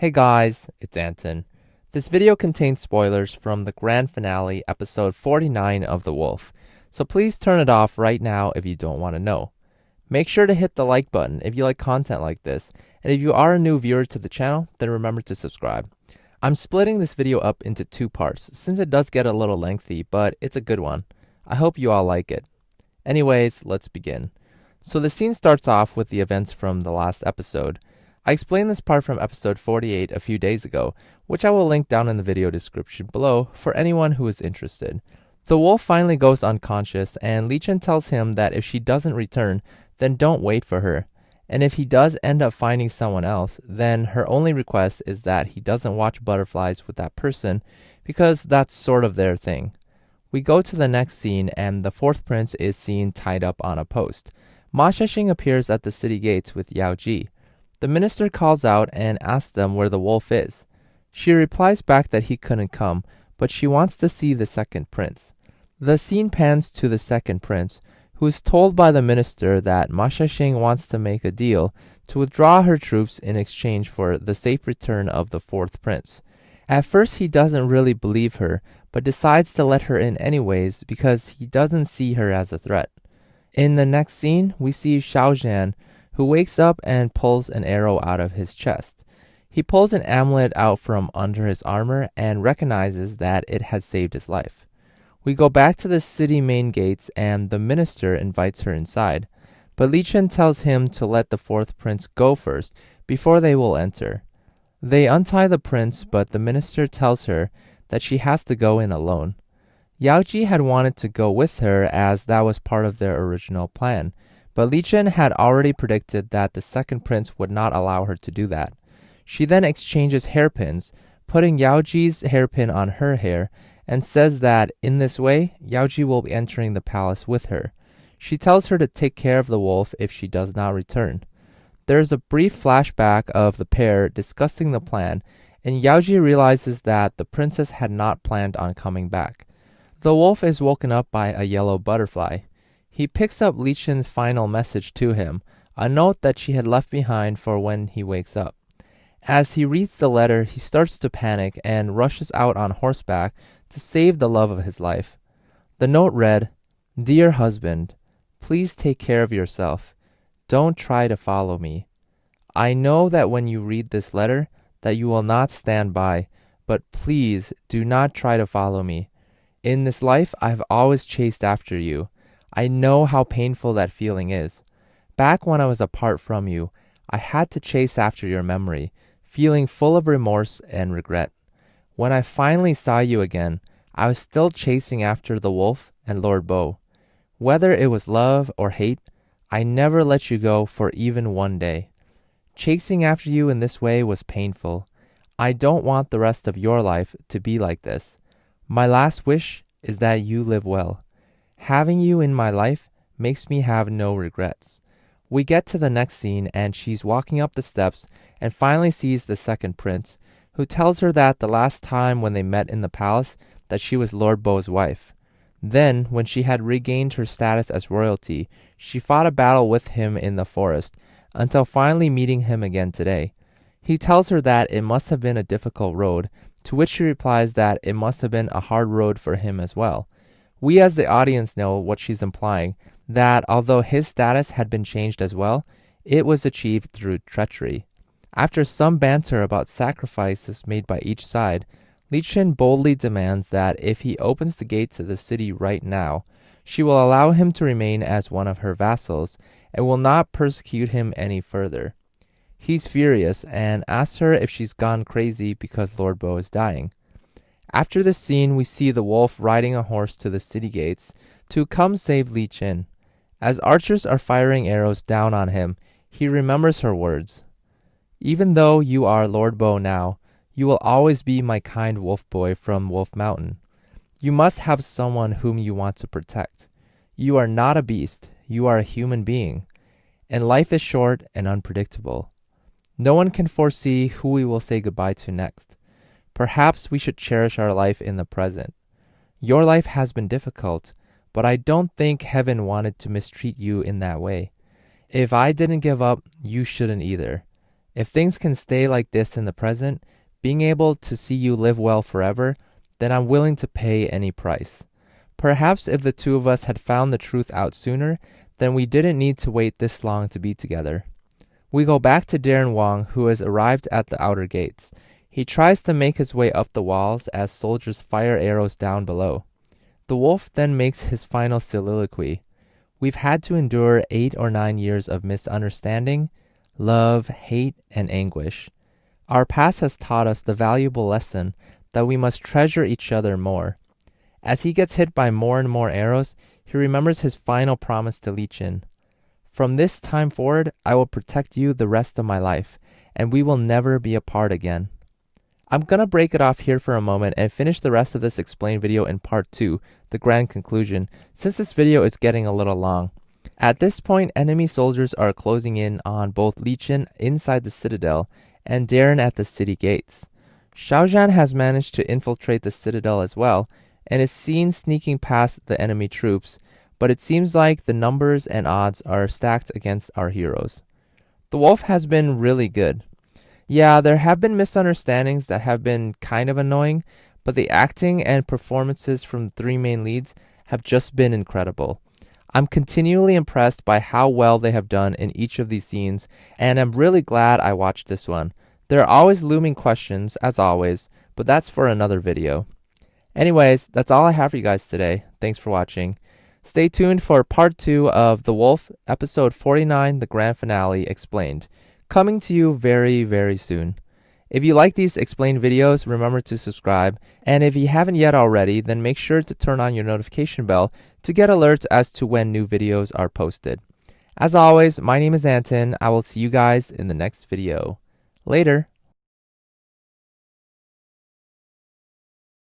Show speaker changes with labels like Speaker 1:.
Speaker 1: Hey guys, it's Anton. This video contains spoilers from the grand finale, episode 49 of The Wolf, so please turn it off right now if you don't want to know. Make sure to hit the like button if you like content like this, and if you are a new viewer to the channel, then remember to subscribe. I'm splitting this video up into two parts since it does get a little lengthy, but it's a good one. I hope you all like it. Anyways, let's begin. So the scene starts off with the events from the last episode. I explained this part from episode 48 a few days ago, which I will link down in the video description below for anyone who is interested. The wolf finally goes unconscious, and Li Chen tells him that if she doesn't return, then don't wait for her. And if he does end up finding someone else, then her only request is that he doesn't watch butterflies with that person, because that's sort of their thing. We go to the next scene, and the fourth prince is seen tied up on a post. Ma Shexing appears at the city gates with Yao Ji. The minister calls out and asks them where the wolf is. She replies back that he couldn't come, but she wants to see the second prince. The scene pans to the second prince, who is told by the minister that Ma Shexing wants to make a deal to withdraw her troops in exchange for the safe return of the fourth prince. At first he doesn't really believe her, but decides to let her in anyways because he doesn't see her as a threat. In the next scene, we see Xiao Zhan, who wakes up and pulls an arrow out of his chest. He pulls an amulet out from under his armor and recognizes that it has saved his life. We go back to the city main gates and the minister invites her inside, but Li Chen tells him to let the fourth prince go first before they will enter. They untie the prince, but the minister tells her that she has to go in alone. Yao Ji had wanted to go with her as that was part of their original plan, but Li Chen had already predicted that the second prince would not allow her to do that. She then exchanges hairpins, putting Yao Ji's hairpin on her hair, and says that in this way, Yao Ji will be entering the palace with her. She tells her to take care of the wolf if she does not return. There is a brief flashback of the pair discussing the plan, and Yao Ji realizes that the princess had not planned on coming back. The wolf is woken up by a yellow butterfly. He picks up Li Chen's final message to him, a note that she had left behind for when he wakes up. As he reads the letter, he starts to panic and rushes out on horseback to save the love of his life. The note read, "Dear husband, please take care of yourself. Don't try to follow me. I know that when you read this letter that you will not stand by, but please do not try to follow me. In this life, I have always chased after you. I know how painful that feeling is. Back when I was apart from you, I had to chase after your memory, feeling full of remorse and regret. When I finally saw you again, I was still chasing after the wolf and Lord Bo. Whether it was love or hate, I never let you go for even one day. Chasing after you in this way was painful. I don't want the rest of your life to be like this. My last wish is that you live well. Having you in my life makes me have no regrets." We get to the next scene and she's walking up the steps and finally sees the second prince, who tells her that the last time when they met in the palace that she was Lord Bo's wife. Then, when she had regained her status as royalty, she fought a battle with him in the forest until finally meeting him again today. He tells her that it must have been a difficult road, to which she replies that it must have been a hard road for him as well. We as the audience know what she's implying, that although his status had been changed as well, it was achieved through treachery. After some banter about sacrifices made by each side, Li Chen boldly demands that if he opens the gates of the city right now, she will allow him to remain as one of her vassals and will not persecute him any further. He's furious and asks her if she's gone crazy because Lord Bo is dying. After this scene, we see the wolf riding a horse to the city gates to come save Li Chen. As archers are firing arrows down on him, he remembers her words. "Even though you are Lord Bo now, you will always be my kind wolf boy from Wolf Mountain. You must have someone whom you want to protect. You are not a beast, you are a human being. And life is short and unpredictable. No one can foresee who we will say goodbye to next. Perhaps we should cherish our life in the present. Your life has been difficult, but I don't think heaven wanted to mistreat you in that way. If I didn't give up, you shouldn't either. If things can stay like this in the present, being able to see you live well forever, then I'm willing to pay any price. Perhaps if the two of us had found the truth out sooner, then we didn't need to wait this long to be together. We go back to Darren Wong, who has arrived at the outer gates. He tries to make his way up the walls as soldiers fire arrows down below. The wolf then makes his final soliloquy. We've had to endure 8 or 9 years of misunderstanding, love, hate, and anguish. Our past has taught us the valuable lesson that we must treasure each other more. As he gets hit by more and more arrows, he remembers his final promise to Li Qin. From this time forward, I will protect you the rest of my life, and we will never be apart again. I'm gonna break it off here for a moment and finish the rest of this explained video in part 2, the grand conclusion, since this video is getting a little long. At this point, enemy soldiers are closing in on both Li Qin inside the citadel and Darren at the city gates. Xiao Zhan has managed to infiltrate the citadel as well, and is seen sneaking past the enemy troops, but it seems like the numbers and odds are stacked against our heroes. The wolf has been really good. Yeah, there have been misunderstandings that have been kind of annoying, but the acting and performances from the 3 main leads have just been incredible. I'm continually impressed by how well they have done in each of these scenes, and I'm really glad I watched this one. There are always looming questions, as always, but that's for another video. Anyways, that's all I have for you guys today. Thanks for watching. Stay tuned for part 2 of The Wolf, episode 49, the grand finale, explained. Coming to you very, very soon. If you like these explained videos, remember to subscribe. And if you haven't yet already, then make sure to turn on your notification bell to get alerts as to when new videos are posted. As always, my name is Anton. I will see you guys in the next video. Later.